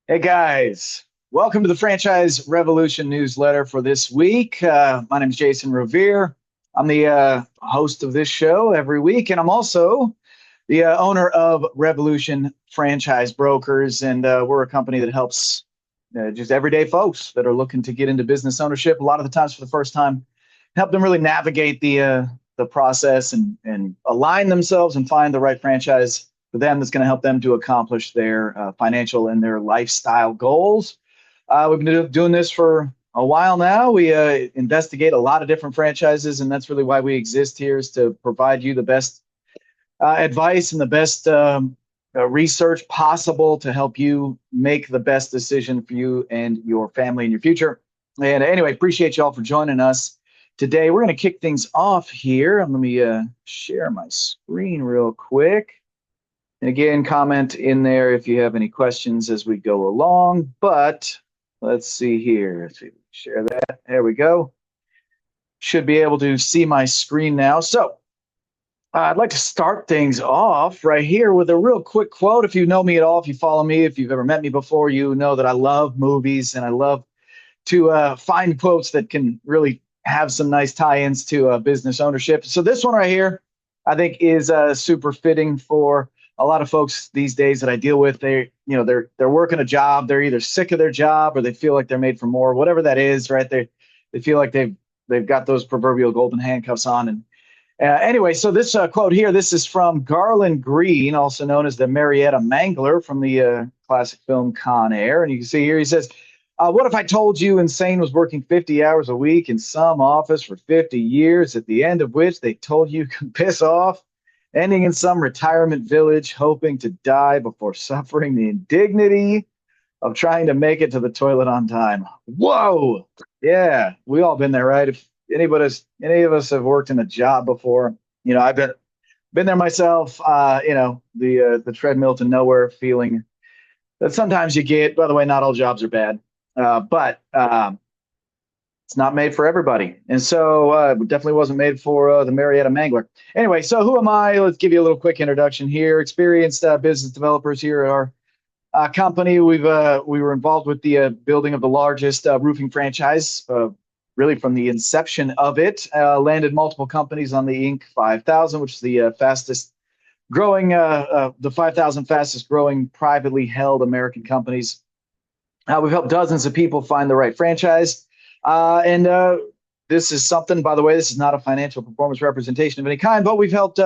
Hey guys, welcome to the Franchise Revolution newsletter for this week. My name is Jason Revere. I'm the host of this show every week, and I'm also the owner of Revolution Franchise Brokers. And we're a company that helps just everyday folks that are looking to get into business ownership, a lot of the times for the first time, help them really navigate the process and align themselves and find the right franchise for them that's going to help them to accomplish their financial and their lifestyle goals. We've been doing this for a while now. We investigate a lot of different franchises, and that's really why we exist here, is to provide you the best advice and the best research possible to help you make the best decision for you and your family and your future. And anyway, appreciate you all for joining us today. We're going to kick things off here. Let me share my screen real quick. And again, comment in there if you have any questions as we go along. But let's see here. Let's see, share that. There we go. Should be able to see my screen now. So I'd like to start things off right here with a real quick quote. If you know me at all, if you follow me, if you've ever met me before, you know that I love movies and I love to find quotes that can really have some nice tie-ins to business ownership. So this one right here, I think, is super fitting for a lot of folks these days that I deal with. They're working a job. They're either sick of their job or they feel like they're made for more, whatever that is, right? They feel like they've got those proverbial golden handcuffs on. And anyway, so this quote here, this is from Garland Green, also known as the Marietta Mangler from the classic film Con Air. And you can see here, he says, what if I told you Insane was working 50 hours a week in some office for 50 years, at the end of which they told you can piss off, ending in some retirement village, hoping to die before suffering the indignity of trying to make it to the toilet on time? Whoa. Yeah, we all been there, right? If any of us have worked in a job before, I've been there myself, the treadmill to nowhere feeling that sometimes you get. By the way, not all jobs are bad. But it's not made for everybody. And so it definitely wasn't made for the Marietta Mangler. Anyway, so who am I? Let's give you a little quick introduction here. Experienced business developers here at our company. We were involved with the building of the largest roofing franchise, really from the inception of it. Landed multiple companies on the Inc. 5000, which is the fastest growing, the 5,000 fastest growing privately held American companies. We've helped dozens of people find the right franchise. And this is something, by the way, this is not a financial performance representation of any kind, but we've helped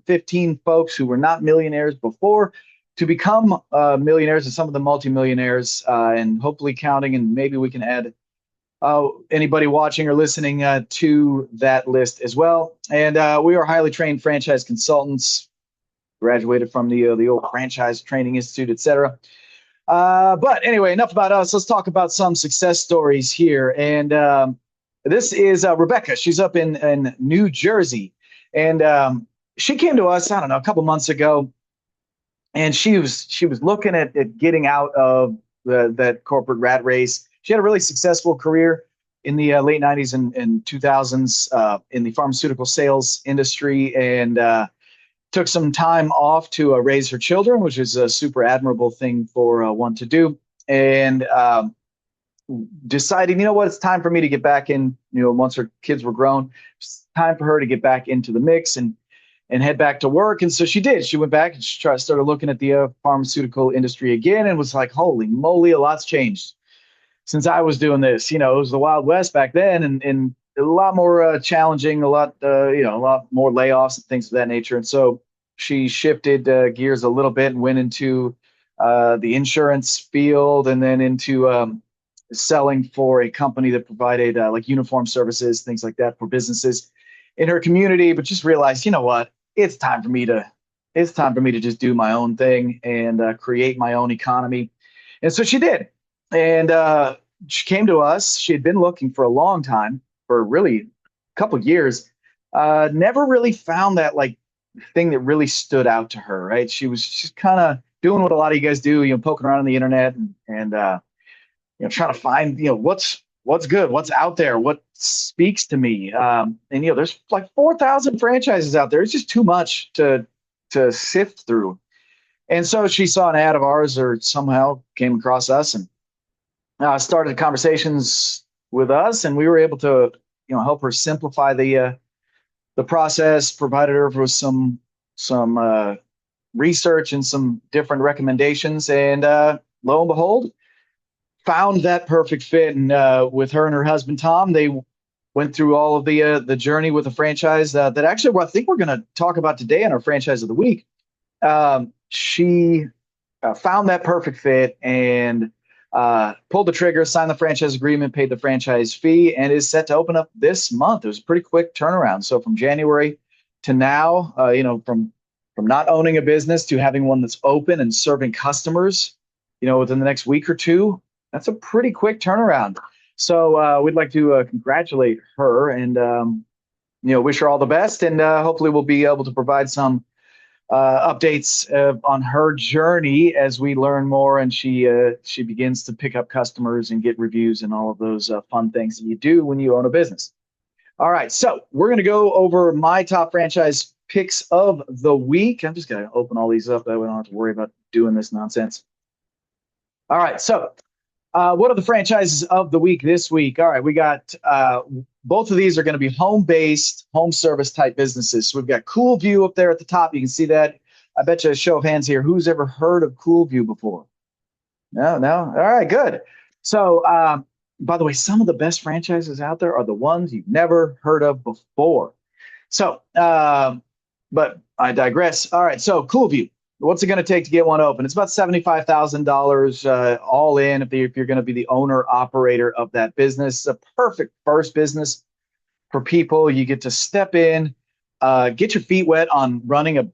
15 folks who were not millionaires before to become millionaires, and some of them multimillionaires, and hopefully counting. And maybe we can add anybody watching or listening to that list as well. And we are highly trained franchise consultants, graduated from the old Franchise Training Institute, et cetera. But anyway, enough about us. Let's talk about some success stories here. And this is Rebecca. She's up in New Jersey. And she came to us, I don't know, a couple months ago. And she was looking at getting out of that corporate rat race. She had a really successful career in the late 90s and 2000s in the pharmaceutical sales industry. And took some time off to raise her children, which is a super admirable thing for one to do. And decided, it's time for me to get back in, once her kids were grown, it's time for her to get back into the mix and head back to work. And so she did. She went back and started looking at the pharmaceutical industry again and was like, holy moly, a lot's changed since I was doing this. It was the Wild West back then, and a lot more challenging, a lot more layoffs and things of that nature. And so she shifted gears a little bit and went into the insurance field, and then into selling for a company that provided like uniform services, things like that for businesses in her community. But just realized, what, it's time for me to just do my own thing and create my own economy. And so she did. And she came to us. She had been looking for a long time, for really a couple of years, never really found that like thing that really stood out to her, right? She was just kind of doing what a lot of you guys do, poking around on the internet and trying to find, what's good, what's out there, what speaks to me. And there's like 4,000 franchises out there. It's just too much to sift through. And so she saw an ad of ours or somehow came across us and started conversations with us, and we were able to, help her simplify the process, provided her with some research and some different recommendations, and lo and behold, found that perfect fit. And with her and her husband Tom, they went through all of the journey with a franchise that actually, well, I think we're going to talk about today in our franchise of the week. She found that perfect fit and pulled the trigger, signed the franchise agreement, paid the franchise fee, and is set to open up this month. It was a pretty quick turnaround. So from January to now, from not owning a business to having one that's open and serving customers, within the next week or two, that's a pretty quick turnaround. So we'd like to congratulate her and wish her all the best, and hopefully we'll be able to provide some updates on her journey as we learn more and she begins to pick up customers and get reviews and all of those fun things that you do when you own a business. All right, so we're going to go over my top franchise picks of the week. I'm just going to open all these up. That way I don't have to worry about doing this nonsense. All right, so what are the franchises of the week this week? All right, we got both of these are going to be home-based, home service type businesses. So we've got Cool View up there at the top. You can see that. I bet you a show of hands here. Who's ever heard of Cool View before? No. All right, good. So, by the way, some of the best franchises out there are the ones you've never heard of before. So, but I digress. All right, so Cool View. What's it going to take to get one open? It's about $75,000 all in if you're going to be the owner operator of that business. It's a perfect first business for people. You get to step in, get your feet wet on running a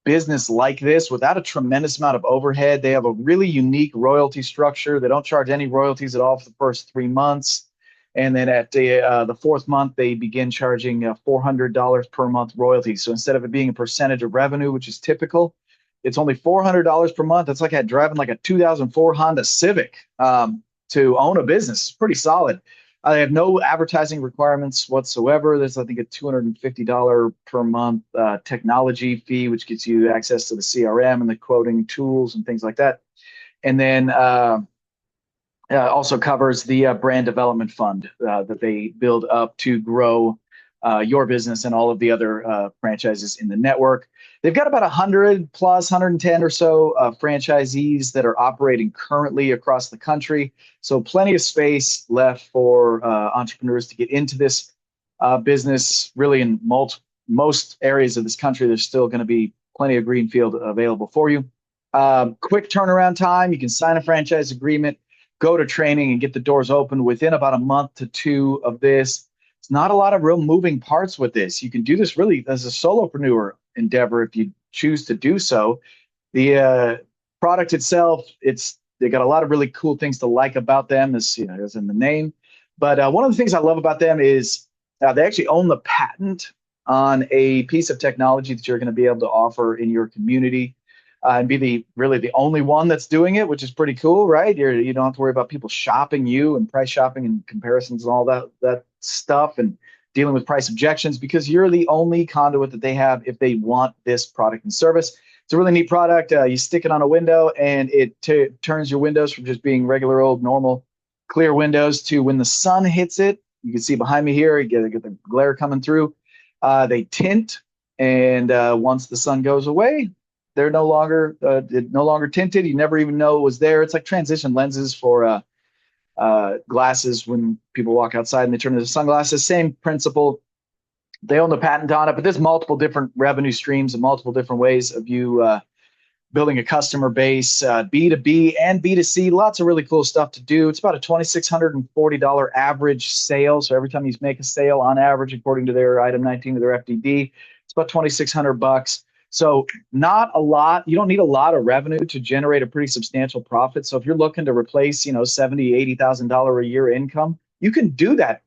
business like this without a tremendous amount of overhead. They have a really unique royalty structure. They don't charge any royalties at all for the first 3 months. And then at the fourth month, they begin charging $400 per month royalties. So instead of it being a percentage of revenue, which is typical, it's only $400 per month. It's like driving like a 2004 Honda Civic to own a business. It's pretty solid. They have no advertising requirements whatsoever. There's, I think, a $250 per month technology fee, which gets you access to the CRM and the quoting tools and things like that. And then also covers the brand development fund that they build up to grow your business and all of the other franchises in the network. They've got about 100 plus 110 or so franchisees that are operating currently across the country. So plenty of space left for entrepreneurs to get into this business. Really, in most areas of this country, there's still going to be plenty of greenfield available for you. Quick turnaround time. You can sign a franchise agreement, go to training, and get the doors open within about a month to two of this. It's not a lot of real moving parts with this. You can do this really as a solopreneur endeavor if you choose to do so. The product itself, they got a lot of really cool things to like about them, as as in the name. But one of the things I love about them is they actually own the patent on a piece of technology that you're going to be able to offer in your community. And be the only one that's doing it, which is pretty cool, right? You don't have to worry about people shopping you and price shopping and comparisons and all that stuff and dealing with price objections, because you're the only conduit that they have if they want this product and service. It's a really neat product. You stick it on a window and it turns your windows from just being regular old normal clear windows to when the sun hits it. You can see behind me here, you get the glare coming through. They tint, and once the sun goes away, they're no longer tinted. You never even know it was there. It's like transition lenses for glasses when people walk outside and they turn into sunglasses. Same principle. They own the patent on it, but there's multiple different revenue streams and multiple different ways of you building a customer base, B2B and B2C. Lots of really cool stuff to do. It's about a $2,640 average sale. So every time you make a sale on average, according to their item 19 of their FDD, it's about $2,600. So not a lot. You don't need a lot of revenue to generate a pretty substantial profit. So if you're looking to replace, $70,000, $80,000 a year income, you can do that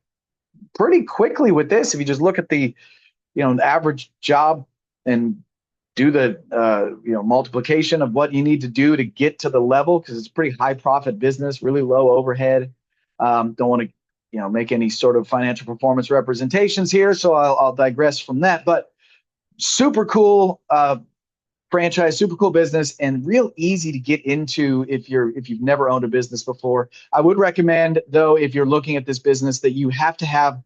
pretty quickly with this. If you just look at the, the average job and do the, multiplication of what you need to do to get to the level, because it's a pretty high profit business, really low overhead. Don't want to, make any sort of financial performance representations here. So I'll digress from that. But super cool franchise, super cool business, and real easy to get into if you've never owned a business before. I would recommend, though, if you're looking at this business, that you have to have,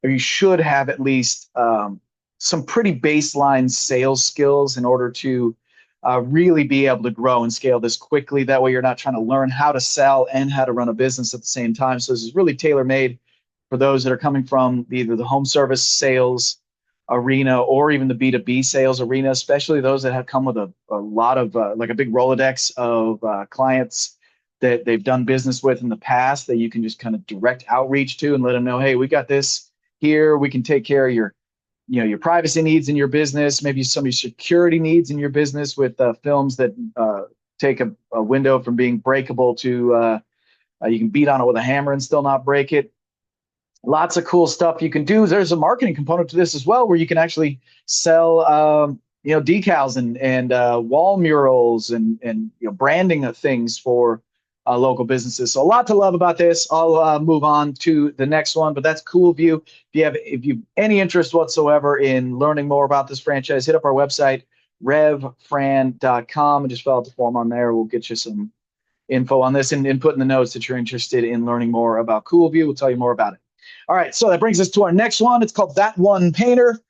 or you should have at least, some pretty baseline sales skills in order to really be able to grow and scale this quickly. That way, you're not trying to learn how to sell and how to run a business at the same time. So this is really tailor made for those that are coming from either the home service sales arena or even the B2B sales arena, especially those that have come with a lot of like a big Rolodex of clients that they've done business with in the past that you can just kind of direct outreach to and let them know, hey, we got this here. We can take care of your, your privacy needs in your business, maybe some of your security needs in your business with films that take a window from being breakable to you can beat on it with a hammer and still not break it. Lots of cool stuff you can do. There's a marketing component to this as well, where you can actually sell, decals and wall murals and branding of things for local businesses. So a lot to love about this. I'll move on to the next one, but that's Cool View. If you have any interest whatsoever in learning more about this franchise, hit up our website, revfran.com, and just fill out the form on there. We'll get you some info on this and put in the notes that you're interested in learning more about Cool View. We'll tell you more about it. All right, so that brings us to our next one. It's called That One Painter.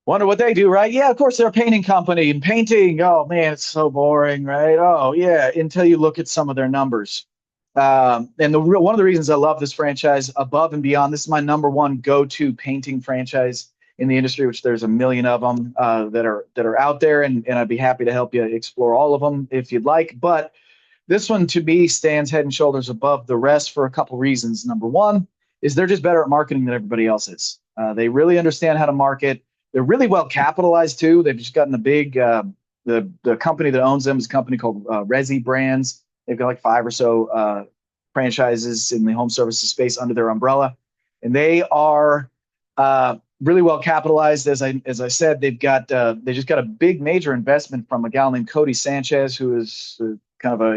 Wonder what they do, right? Yeah, of course, they're a painting company. And painting, oh man, it's so boring, right? Oh yeah, until you look at some of their numbers. And one of the reasons I love this franchise above and beyond, this is my number one go-to painting franchise in the industry, which there's a million of them that are out there, and I'd be happy to help you explore all of them if you'd like. But this one, to me, stands head and shoulders above the rest for a couple reasons. Number one is they're just better at marketing than everybody else is. They really understand how to market. They're really well capitalized too. They've just gotten a big, the company that owns them is a company called Resi Brands. They've got like 5 or so franchises in the home services space under their umbrella, and they are really well capitalized. As I said, they just got a big major investment from a gal named Cody Sanchez, who is kind of a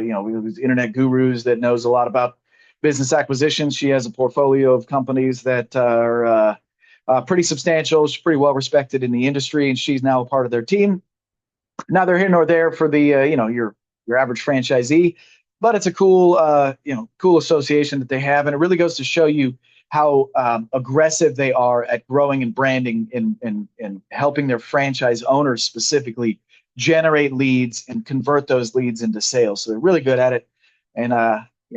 internet gurus that knows a lot about business acquisitions. She has a portfolio of companies that are pretty substantial. She's pretty well respected in the industry, and she's now a part of their team. Neither here nor there for the your average franchisee, but it's a cool cool association that they have, and it really goes to show you how aggressive they are at growing and branding and helping their franchise owners specifically generate leads and convert those leads into sales. So they're really good at it, and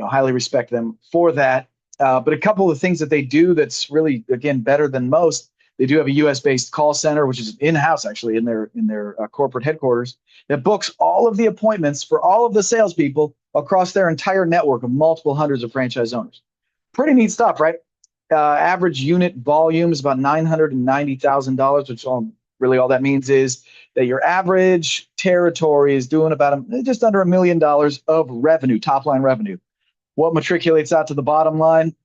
highly respect them for that. But a couple of the things that they do that's really, again, better than most, they do have a U.S. based call center, which is in-house actually in their corporate headquarters, that books all of the appointments for all of the salespeople across their entire network of multiple hundreds of franchise owners. Pretty neat stuff, right? Average unit volume is about $990,000, which all that means is that your average territory is doing about just under $1 million of revenue, top line revenue. What matriculates out to the bottom line?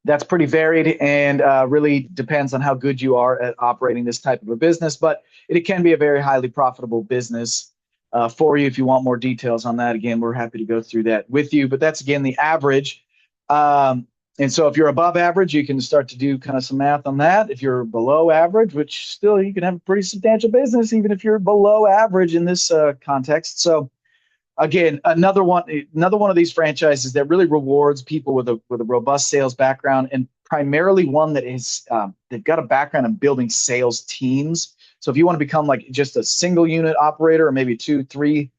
That's pretty varied and really depends on how good you are at operating this type of a business, but it can be a very highly profitable business for you. If you want more details on that, again, we're happy to go through that with you, but that's, again, the average. And so if you're above average, you can start to do kind of some math on that. If you're below average, which still you can have a pretty substantial business, even if you're below average in this context. So again, another one of these franchises that really rewards people with a robust sales background, and primarily one that is they've got a background in building sales teams. So if you want to become like just a single unit operator or maybe 2-3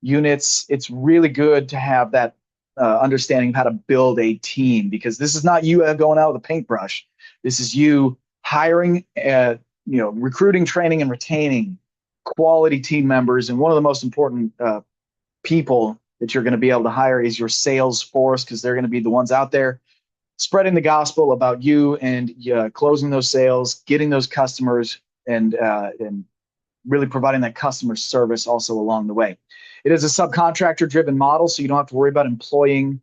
units, it's really good to have that understanding of how to build a team, because this is not you going out with a paintbrush. This is you hiring, recruiting, training, and retaining quality team members. And one of the most important people that you're going to be able to hire is your sales force, because they're going to be the ones out there spreading the gospel about you and closing those sales, getting those customers, and really providing that customer service also along the way. It is a subcontractor-driven model, so you don't have to worry about employing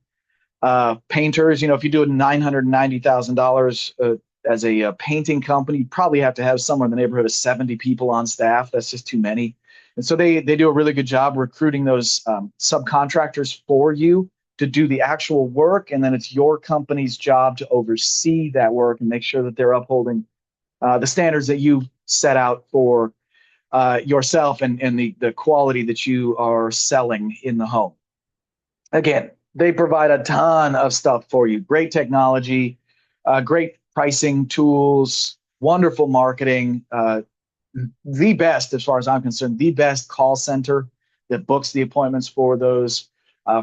painters. If you do $990,000 as a painting company, you probably have to have somewhere in the neighborhood of 70 people on staff. That's just too many. And so they do a really good job recruiting those subcontractors for you to do the actual work, and then it's your company's job to oversee that work and make sure that they're upholding the standards that you set out for yourself and the quality that you are selling in the home. Again, they provide a ton of stuff for you. Great technology, great pricing tools, wonderful marketing, the best, as far as I'm concerned, the best call center that books the appointments for those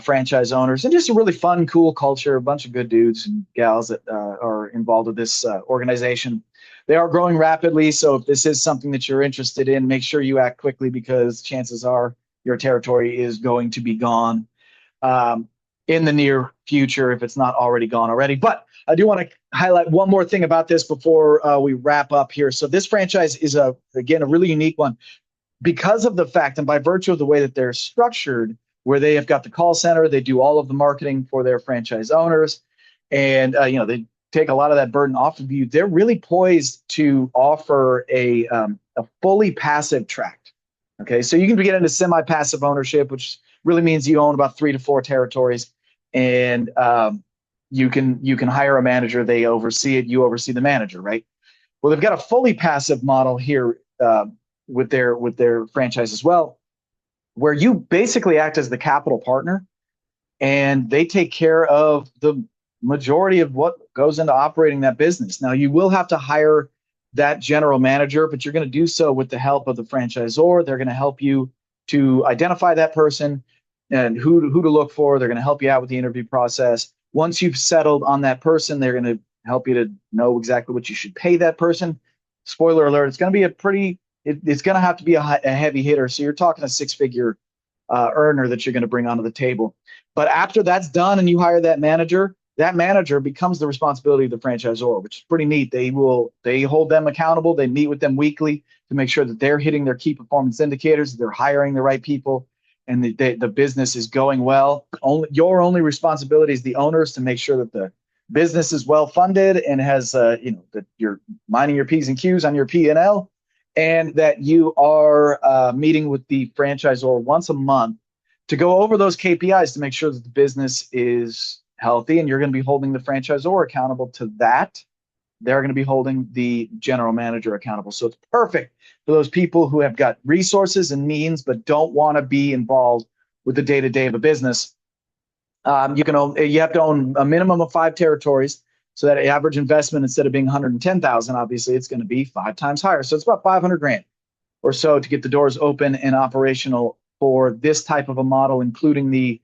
franchise owners, and just a really fun, cool culture. A bunch of good dudes and gals that are involved with this organization. They are growing rapidly, so if this is something that you're interested in, make sure you act quickly, because chances are your territory is going to be gone in the near future, if it's not already gone already. But I do want to highlight one more thing about this before we wrap up here. So this franchise is, again, a really unique one because of the fact, and by virtue of the way that they're structured, where they have got the call center, they do all of the marketing for their franchise owners, and they take a lot of that burden off of you. They're really poised to offer a fully passive tract. Okay, so you can get into semi-passive ownership, which really means you own about 3 to 4 territories, and you can hire a manager. They oversee it. You oversee the manager, right? Well, they've got a fully passive model here with their franchise as well, where you basically act as the capital partner, and they take care of the majority of what goes into operating that business. Now, you will have to hire that general manager, but you're going to do so with the help of the franchisor. They're going to help you to identify that person and who to look for. They're going to help you out with the interview process. Once you've settled on that person, they're going to help you to know exactly what you should pay that person. Spoiler alert, it's going to be it's going to have to be a heavy hitter. So you're talking a 6-figure earner that you're going to bring onto the table. But after that's done and you hire that manager becomes the responsibility of the franchisor, which is pretty neat. They hold them accountable. They meet with them weekly to make sure that they're hitting their key performance indicators, they're hiring the right people, and the business is going well. Your only responsibility as the owner is to make sure that the business is well funded and has that you're minding your P's and Q's on your P&L, and that you are meeting with the franchisor once a month to go over those KPIs to make sure that the business is healthy, and you're going to be holding the franchisor accountable to that. They're going to be holding the general manager accountable. So it's perfect for those people who have got resources and means but don't want to be involved with the day-to-day of a business. You have to own a minimum of 5 territories, so that average investment, instead of being 110,000, obviously it's going to be 5 times higher. So it's about 500 grand or so to get the doors open and operational for this type of a model, including the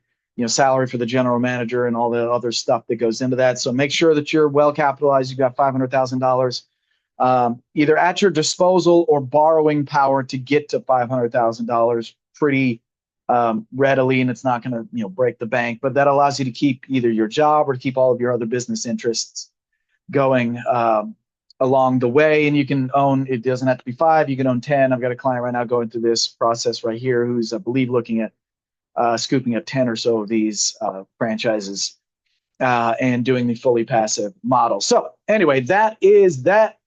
salary for the general manager and all the other stuff that goes into that. So make sure that you're well capitalized. You've got $500,000 either at your disposal or borrowing power to get to $500,000 pretty readily, and it's not going to break the bank. But that allows you to keep either your job or to keep all of your other business interests going along the way. And you can own, it doesn't have to be 5, you can own 10. I've got a client right now going through this process right here who's, I believe, looking at scooping up 10 or so of these franchises and doing the fully passive model. So anyway, that is that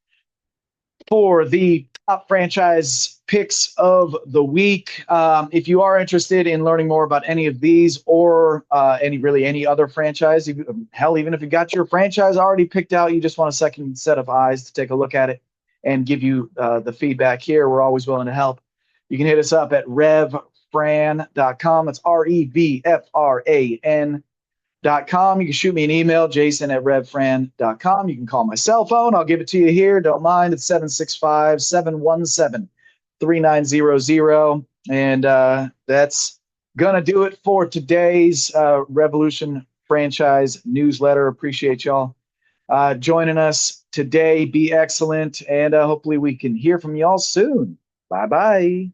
for the top franchise picks of the week. If you are interested in learning more about any of these or any other franchise, hell, even if you got your franchise already picked out, you just want a second set of eyes to take a look at it and give you the feedback here, we're always willing to help. You can hit us up at revfran.com. It's REVFRAN.com. You can shoot me an email, jason@revfran.com. You can call my cell phone. I'll give it to you here. Don't mind. It's 765-717-3900. And that's going to do it for today's Revolution Franchise newsletter. Appreciate y'all joining us today. Be excellent. And hopefully we can hear from y'all soon. Bye-bye.